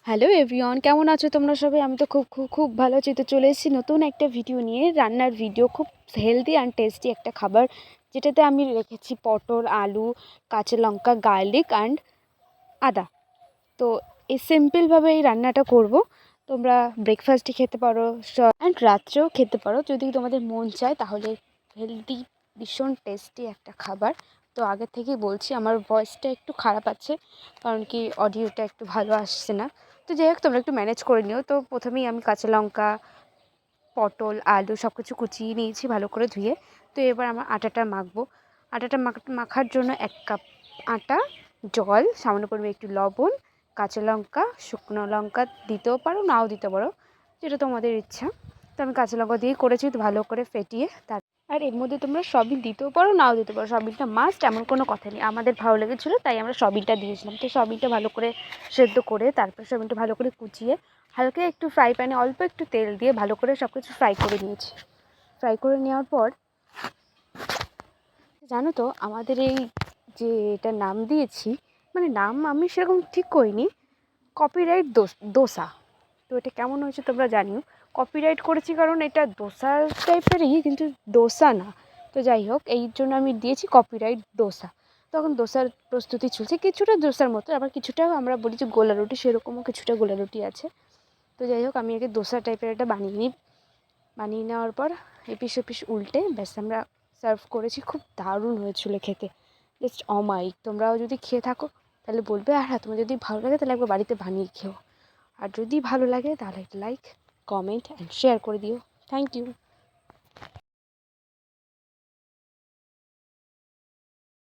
Hello everyone, কেমন আছো তোমরা সবাই? আমি তো খুব খুব খুব ভালো আছি। তো চলে এসেছি নতুন একটা ভিডিও নিয়ে, রান্নার ভিডিও। খুব হেলদি অ্যান্ড টেস্টি একটা খাবার, যেটাতে আমি রেখেছি পটল, আলু, কাঁচা লঙ্কা, গার্লিক অ্যান্ড আদা। তো এই সিম্পলভাবে এই রান্নাটা করব। তোমরা ব্রেকফাস্টে খেতে পারো অ্যান্ড রাত্রেও খেতে পারো যদি তোমাদের মন চায়। তাহলে হেলদি, ভীষণ টেস্টি একটা খাবার। তো আগে থেকেই বলছি, আমার ভয়েসটা একটু খারাপ আছে, কারণ কি অডিওটা একটু ভালো আসছে না। তো যাই হোক, তোমরা একটু ম্যানেজ করে নিও। তো প্রথমেই আমি কাঁচা লঙ্কা, পটল, আলু সব কিছু কুচিয়ে নিয়েছি ভালো করে ধুয়ে। তো এবার আমার আটাটা মাখবো। আটাটা মাখার জন্য 1 কাপ আটা, জল, সামান্য পরিমাণে একটু লবণ, কাঁচা লঙ্কা, শুকনো লঙ্কা দিতেও পারো, নাও দিতে পারো, যেটা তোমাদের ইচ্ছা। তো আমি কাঁচা লঙ্কা দিয়েই করেছি। তো ভালো করে ফেটিয়ে আর এর মধ্যে তোমরা সবই দিতেও পারো, নাও দিতে পারো। সবিনটা মাস্ট, এমন কোনো কথা নেই। আমাদের ভালো লেগেছিলো তাই আমরা সবিনটা দিয়েছিলাম। তো সবিনটা ভালো করে সেদ্ধ করে, তারপর সবিনটা ভালো করে কুচিয়ে হালকা একটু ফ্রাই প্যানে অল্প একটু তেল দিয়ে ভালো করে সব কিছু ফ্রাই করে নিয়েছি। ফ্রাই করে নেওয়ার পর, জানো তো আমাদের এই যে এটা নাম দিয়েছি, মানে নাম আমি সেরকম ঠিক করিনি, কপিরাইট দোসা। তো এটা কেমন হয়েছে তোমরা জানিও। কপিরাইট করেছি কারণ এটা দোসার টাইপেরই, কিন্তু দোসা না। তো যাই হোক, এই জন্য আমি দিয়েছি কপিরাইট দোসা। তখন দোসার প্রস্তুতি চলছে, কিছুটা দোসার মতো, আবার কিছুটা আমরা বলি যে গোলা রুটি, সেরকমও কিছুটা গোলা রুটি আছে। তো যাই হোক, আমি আগে দোসা টাইপের একটা বানিয়ে নিই। বানিয়ে নেওয়ার পর এপিস ওপিস উল্টে ব্যাস আমরা সার্ভ করেছি। খুব দারুণ হয়েছিল খেতে, জাস্ট অমায়িক। তোমরাও যদি খেয়ে থাকো তাহলে বলবে। আর হ্যাঁ, তোমার যদি ভালো লাগে তাহলে একবার বাড়িতে বানিয়ে খেও। আর যদি ভালো লাগে তাহলে একটা লাইক, কমেন্ট অ্যান্ড শেয়ার করে দিও। Thank you.